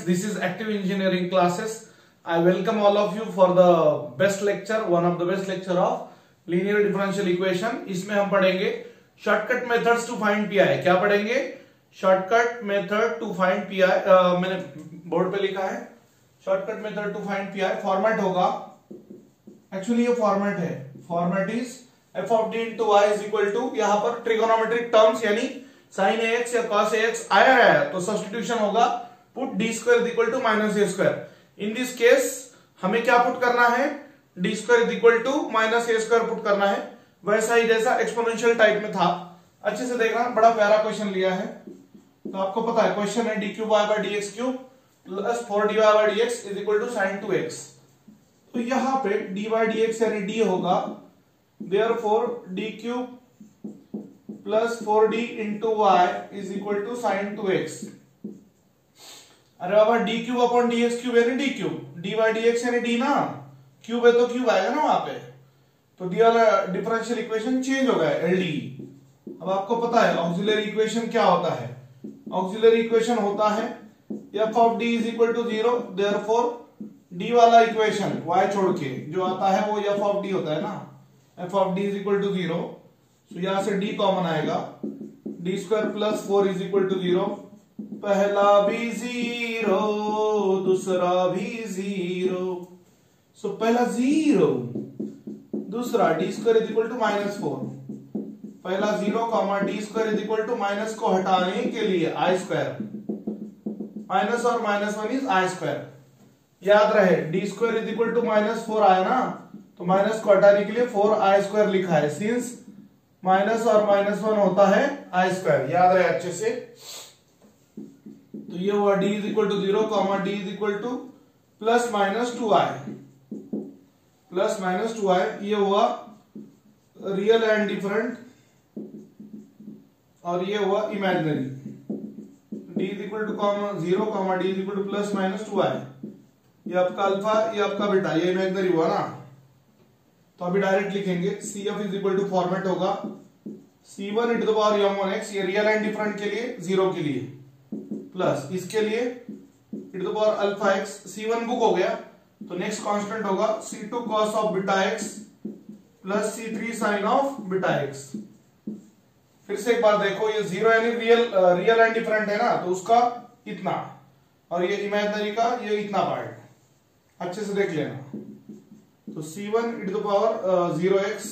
This is Active Engineering classes. I welcome all of you for the best lecture, one of the best lecture of linear differential equation. इसमें हम पढ़ेंगे shortcut methods to find PI. क्या पढ़ेंगे? Shortcut method to find PI. मैंने board पे लिखा है shortcut method to find PI. Format होगा, एक्चुअली ये फॉर्मेट है. Format is f of D into Y is equal to, यहाँ पर ट्रिगोनोमेट्रिक टर्म्स यानी साइन एक्स या कॉस एक्स आया है तो सब्स्टिट्यूशन होगा put D square is equal to minus A square. In this case हमें क्या पुट करना है? D square is equal to minus A square put करना है, वैसा ही जैसा एक्सपोनेंशियल टाइप में था. अच्छे से देखना, बड़ा प्यारा क्वेश्चन लिया है. तो आपको पता है क्वेश्चन है D cube Y by D X cube plus 4 D Y by D X is equal to sine 2x. तो यहां पे डी बाई डी एक्स यानी डी होगा, therefore D cube plus 4d into Y is equal to sine 2x. अरे बाबा D cube upon D X cube यानी D cube, D by D X यानी D ना, क्यूब है तो cube आएगा ना वहां पे. तो डी वाला डिफरेंशियल इक्वेशन चेंज हो गया एलडी. अब आपको पता है ऑक्सिलरी इक्वेशन क्या होता है? ऑक्सिलरी इक्वेशन होता है f of D is equal to 0, therefore D वाला इक्वेशन y छोड़ के जो आता है वो एफ ऑफ डी होता है ना. F of D is equal to 0, तो यहां से d कॉमन आएगा. D square plus 4 is equal to 0. पहला भी 0, दूसरा भी 0. सो पहला 0, दूसरा D square is equal to minus 4. पहला 0 comma D square is equal to minus को हटाने के लिए आई स्क्वायर. माइनस और माइनस 1 इज आई स्क्वायर. याद रहे D square is equal to minus 4 आया ना, तो माइनस को हटाने के लिए 4 आई स्क्वायर लिखा है, सिंस माइनस और माइनस 1 होता है आई स्क्वायर. याद रहे अच्छे से. तो ये हुआ d is equal to 0 comma D is equal to plus minus 2i plus minus 2i. ये हुआ रियल एंड डिफरेंट और ये हुआ imaginary. d is equal to 0 comma D is equal to plus minus 2i. ये आपका alpha, ये आपका beta, ये इमेजिनरी हुआ ना. तो अभी डायरेक्ट लिखेंगे cf is equal to format होगा c1 into the power m1x, ये रियल एंड डिफरेंट के लिए 0 के लिए, प्लस इसके लिए e to the power alpha x. c1 book हो गया तो नेक्स्ट कांस्टेंट होगा c2 cos of beta x plus c3 sin of beta x. फिर से एक बार देखो, ये 0 यानी रियल एंड डिफरेंट है ना, तो उसका इतना, और ये इमेजिनरी का ये इतना पार्ट. अच्छे से देख लेना. तो c1 e to the power 0x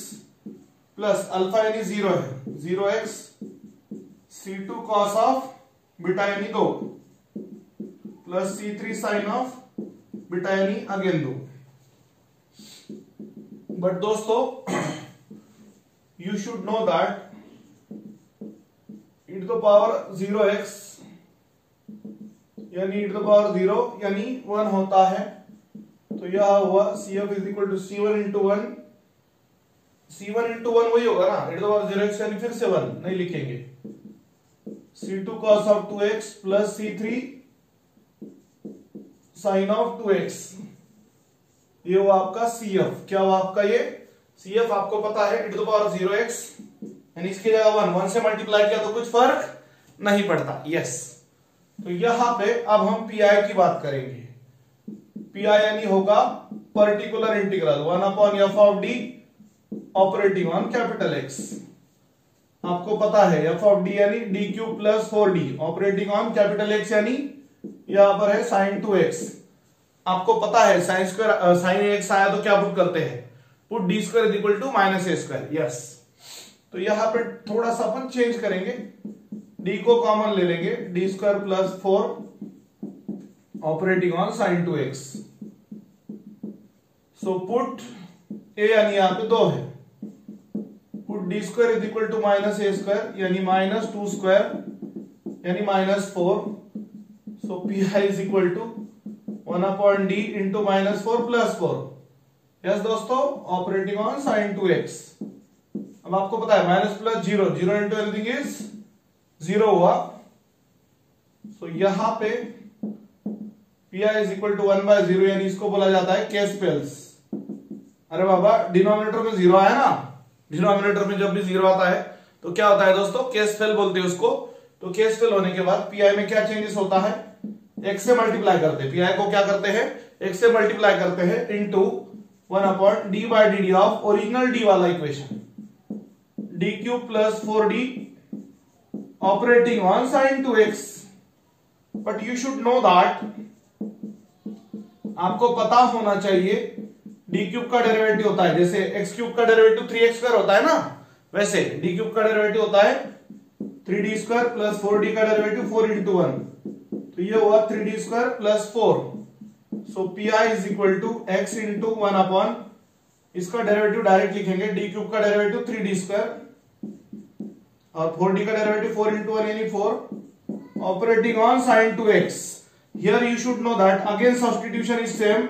plus alpha यानी 0 है, 0x c2 cos of beta यानी 2 plus c3 sine of beta यानी अगेन 2. बट दोस्तों you should know that e to the power 0x यानी e टू द पावर 0 यानी 1 होता है. तो यह हुआ cf is equal to c1 into 1. c1 into 1 वही होगा ना, e to the power 0x यानी फिर से 1 नहीं लिखेंगे. c2 cos of 2x plus c3 sin of 2x. ये हुआ आपका cf. क्या हुआ आपका ये cf? आपको पता है e to the power 0x यानी इसकी जगह 1 से मल्टीप्लाई किया तो कुछ फर्क नहीं पड़ता. यस. तो यहां पे अब हम पीआई की बात करेंगे. पीआई यानी होगा particular integral 1 upon F of D operating on capital x. आपको पता है एफ ऑफ डी यानी D cube plus 4d operating on capital x यानी यहां पर है साइन 2x. आपको पता है साइन स्क्वायर साइन एक्स आया तो क्या पुट करते हैं? Put D square is equal to minus A square. Yes. तो यहां पे थोड़ा सा अपन चेंज करेंगे, डी को कॉमन ले लेंगे, D square plus 4 operating on sine 2x. So put A यानी यहां पे 2 है, put D square is equal to minus A square यानी माइनस 2 स्क्वायर यानी minus 4. So P I is equal to 1 upon D into minus 4 plus 4. Yes दोस्तों, operating on sine 2x. अब आपको पता है minus plus 0, 0 into anything is 0 हुआ. So यहां पे P I is equal to 1/0 यानी इसको बोला जाता है केस्पेल्स. अरे बाबा डिनोमिनेटर में जीरो आया ना, डिनोमिनेटर में जब भी जीरो आता है तो क्या होता है दोस्तों, केस फेल बोलते हैं उसको। तो केस फेल होने के बाद पीआई में क्या चेंजेस होता है, x से मल्टीप्लाई करते हैं, पीआई को क्या करते हैं, x से मल्टीप्लाई करते हैं into 1/d/dt of original d वाला equation, d³ plus 4d operating on sin 2x। But you should know that, आपको पता होना चाहिए d³ का डेरिवेटिव होता है, जैसे x³ का डेरिवेटिव 3x² होता है ना, वैसे d³ का डेरिवेटिव होता है 3d² प्लस 4d का डेरिवेटिव 4 into 1, तो ये हुआ 3d² plus 4। So P is equal to x into 1 इसका डेरिवेटिव डायरेक्ट लिखेंगे, d³ का डेरिवेटिव 3d² और 4d का डेरिवेटिव 4 into 1 यानी 4 operating on sin 2x। Here you should know that again substitution is same,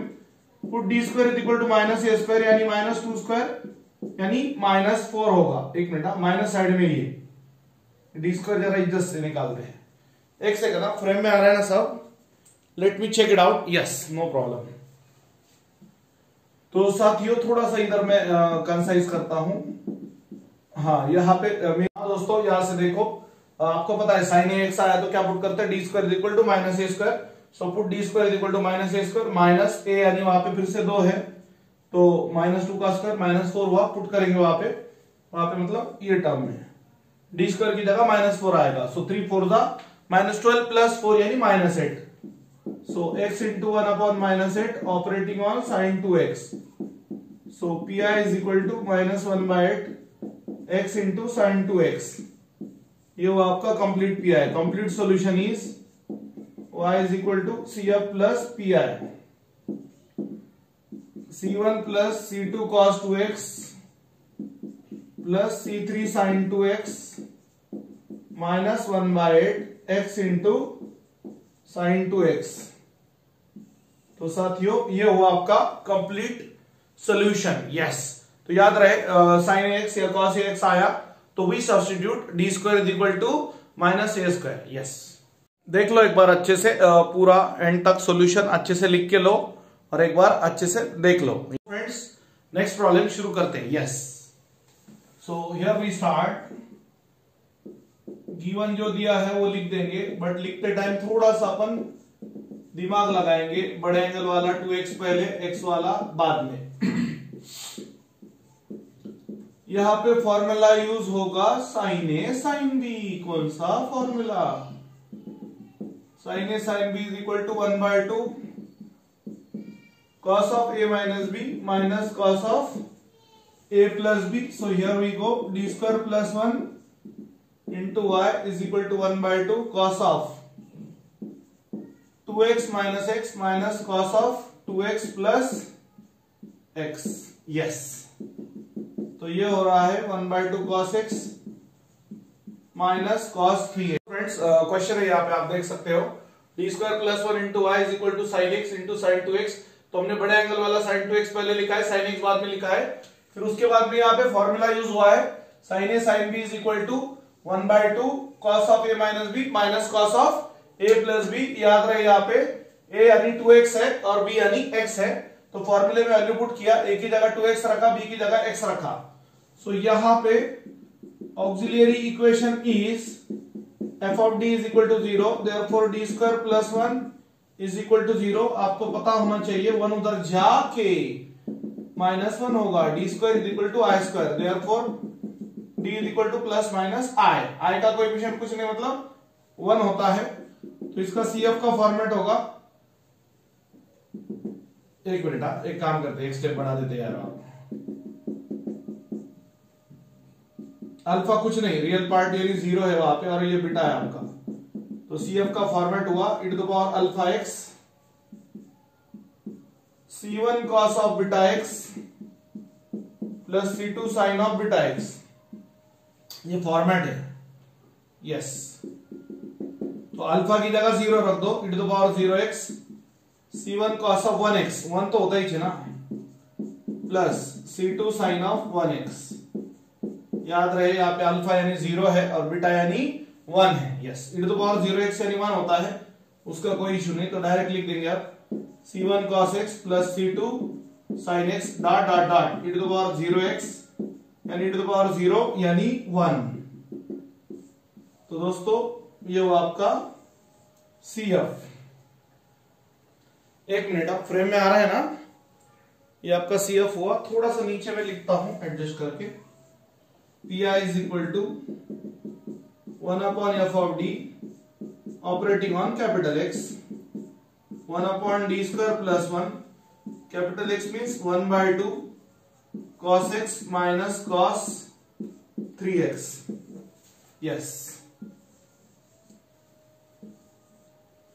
put d² is equal to minus a square यानी -2² यानी -4 होगा। एक मिनट, माइनस साइड में ये d² जरा इज्जत से निकालते हैं, एक सेकंड, फ्रेम में आ रहा है ना सब, let me check it out, yes no problem. तो साथियों थोड़ा सा इधर मैं कंसाइज करता हूं, हाँ यहाँ पे दोस्तों यहाँ से देखो, आपको पता है sin ax आया तो क्या पुट करते हैं, d² is equal to -a², so put d² is equal to -a² minus a यानी वहां पे फिर से 2 है तो -2 का स्क्वायर -4 हुआ, पुट करेंगे वहां पे मतलब ये टर्म में d² की जगह -4 आएगा, सो 3 4 -12 प्लस 4 यानी -8, so x into 1/-8 operating on sin 2x, so P is equal to -1/8 x into sin 2x। ये हुआ आपका complete P I. Complete solution is y is equal to CF plus P I, C1 plus C2 cos 2x plus C3 sin 2x minus 1/8 x into sin 2x। तो साथियों ये हुआ आपका complete solution, yes. तो याद रहे sin ax या cos ax आया तो we substitute d² is equal to -a², yes. देख लो एक बार अच्छे से, पूरा एंड तक सॉल्यूशन अच्छे से लिख के लो और एक बार अच्छे से देख लो। फ्रेंड्स नेक्स्ट प्रॉब्लम शुरू करते हैं, yes. So here we start, given जो दिया है वो लिख देंगे, बट लिखते टाइम थोड़ा सा अपन दिमाग लगाएंगे, बड़े एंगल वाला 2x पहले, x वाला बाद में। यहां पे फॉर्मूला यूज होगा sin a sin b, कौन सा फॉर्मूला, sin a sin b is equal to 1/2 cos of a minus b minus cos of a plus b, so here we go, d² plus 1 into y is equal to 1/2 cos of 2x minus x minus cos of 2x plus x, yes। तो ये हो रहा है 1/2 cos x minus cos 3x। Friends question है यहाँ पे, आप देख सकते हो d² plus 1 into y is equal to sin x into sin 2x। तो हमने बड़े एंगल वाला sin 2x पहले लिखा है, sin x बाद में लिखा है, फिर उसके बाद में यहाँ पे फॉर्मूला यूज हुआ है sin a sin b is equal to 1/2 cos of a minus b minus cos of a plus b। याद रहे यहाँ पे a यानी 2x है और b यानी x है, तो फॉर्मूले में वैल्यू पुट किया, a की जगह 2x रखा, b की जगह x रखा। सो यहाँ पे auxiliary equation is f of d is equal to 0, therefore d² plus 1 is equal to 0। आपको पता होना चाहिए 1 उधर जाके -1 होगा, d² is equal to i², therefore d is equal to plus minus i का कोएफिशिएंट कुछ नहीं मतलब 1 होता है, तो इसका CF का फॉर्मेट होगा, एक मिनट, एक काम करते हैं, एक स्टेप बढ़ा देते यार, आप अल्फा कुछ नहीं, रियल पार्ट यानी 0 है वहां पे और ये बीटा है आपका, तो CF का फॉर्मेट हुआ e⁴ x C1 cos of beta x plus C2 sin of beta x, ये फॉर्मेट है, यस। तो अल्फा की जगह 0 रख दो, e⁴0x C1 cos of 1x, 1 तो होता ही है ना, plus C2 sin of 1x। याद रहे यहाँ पे अल्फा यानी 0 है और बीटा यानी 1 है, यस। e⁴0x यानी 1 होता है, उसका कोई इशू नहीं, तो डायरेक्ट लिख देंगे आप C1 cos x plus C2 sin x dot dot dot e to the power 0x यानी e to the power 0 यानी 1। तो दोस्तों ये वो आपका CF। एक मिनट, आप फ्रेम में आ रहा है ना, ये आपका CF हुआ। थोड़ा सा नीचे में लिखता हूं एडजस्ट करके, PI is equal to 1/f(d) operating on capital X 1/d square plus 1, capital X means 1/2 cos x minus cos 3x। Yes,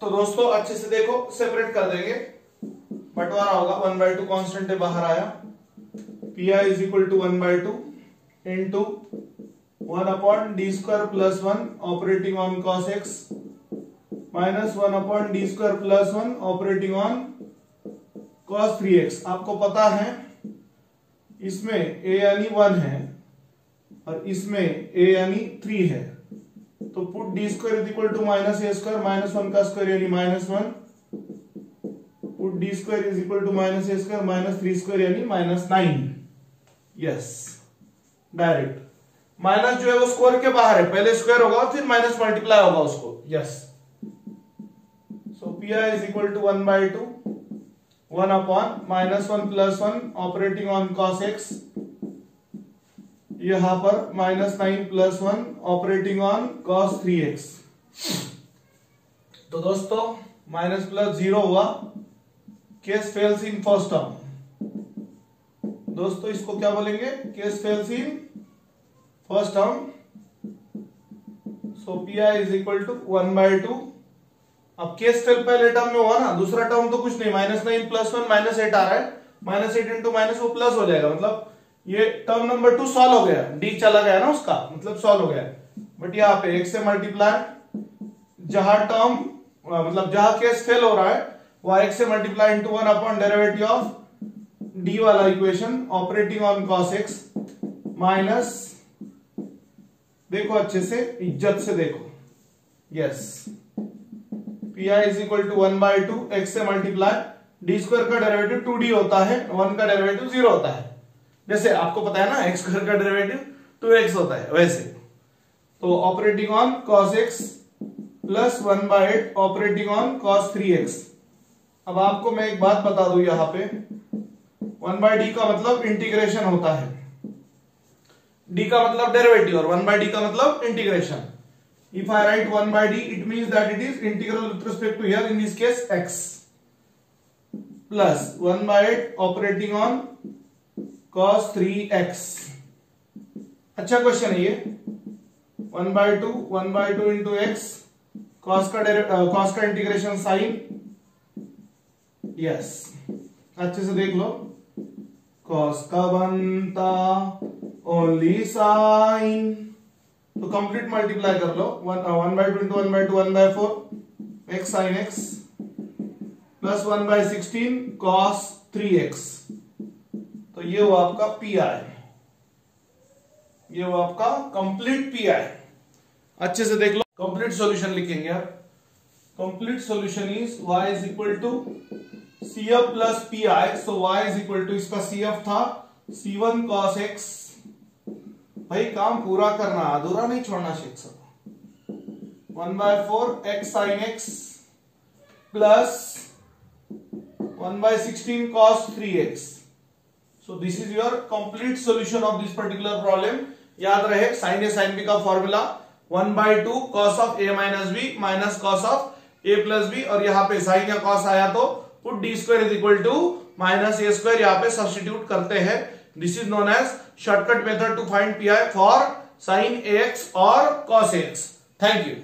तो दोस्तों अच्छे से देखो, सेपरेट कर देंगे, बंटवारा होगा। 1/2 कांस्टेंट है, बाहर आया। PI is equal to 1/2 into 1/d square plus 1 operating on cos x minus 1/d square plus 1 operating on cos 3x। आपको पता है इसमें a यानी 1 है और इसमें a यानी 3 है, तो put d square is equal to minus a square, minus 1 का स्क्वायर यानी -1, put d square is equal to minus a square minus 3 square यानी -9। यस, डायरेक्ट माइनस जो है वो स्क्वायर के बाहर है, पहले स्क्वायर होगा फिर माइनस मल्टीप्लाई होगा उसको। Yes, so PI is equal to 1/2 1 upon -1 plus 1 operating on cos x, यहां पर -9 plus 1 operating on cos 3x। तो दोस्तों माइनस प्लस 0 हुआ, case fails in first term. दोस्तों इसको क्या बोलेंगे? Case fails in first term. So PI is equal to 1/2। अब केस फेल पहले टर्म में हुआ ना, दूसरा टर्म तो कुछ नहीं, -9 प्लस 1 -8 आ रहा है, -8 इंटू माइनस वो प्लस हो जाएगा, मतलब ये टर्म नंबर 2 सॉल्व हो गया, डी चला गया ना उसका, मतलब सॉल्व हो गया। बट यहाँ पे x से मल्टीप्लाई, जहां टर्म मतलब जहां केस फेल हो रहा है वहां x से multiply into 1 upon derivative of D वाला equation operating on cos x minus, देखो अच्छे से, इज्जत से देखो। Yes, PI is equal to 1/2 x से मल्टीप्लाई, डी स्क्वायर का डेरिवेटिव 2d होता है, 1 का डेरिवेटिव 0 होता है। जैसे आपको पता है ना x स्क्वायर का डेरिवेटिव 2x होता है, वैसे। तो operating on cos x plus 1/8 operating on cos 3x। अब आपको मैं एक बात बता दूं, यहां पे 1/d का मतलब इंटीग्रेशन होता है, d का मतलब डेरिवेटिव और 1/d का मतलब integration. If I write 1/d, it means that it is integral with respect to here, in this case x, plus 1/8 operating on cos 3x। अच्छा क्वेश्चन है ये। 1/2 इंटू x, cos का integration sign. Yes, अच्छे से देख लो, cos का बनता only sign, तो कंप्लीट मल्टीप्लाई कर लो। 1/2 into 1/2 1/4 x sin x plus 1/16 cos 3x। तो ये वो आपका PI, ये वो आपका कंप्लीट PI। अच्छे से देख लो, कंप्लीट सॉल्यूशन लिखेंगे यार। Complete solution is y is equal to CF plus PI। So y is equal to, इसका CF था C1 cos x। भाई काम पूरा करना, अधूरा नहीं छोड़ना शिक्षक। 1/4 x sin x plus 1/16 cos 3x। So this is your complete solution of this particular problem। याद रहे sin a sin b का formula 1/2 cos of a minus b minus cos of a plus b, और यहाँ पे sin या cos आया तो put d square is equal to minus a square यहाँ पे सब्स्टिट्यूट करते हैं। This is known as shortcut method to find PI for sin ax or cos ax। Thank you।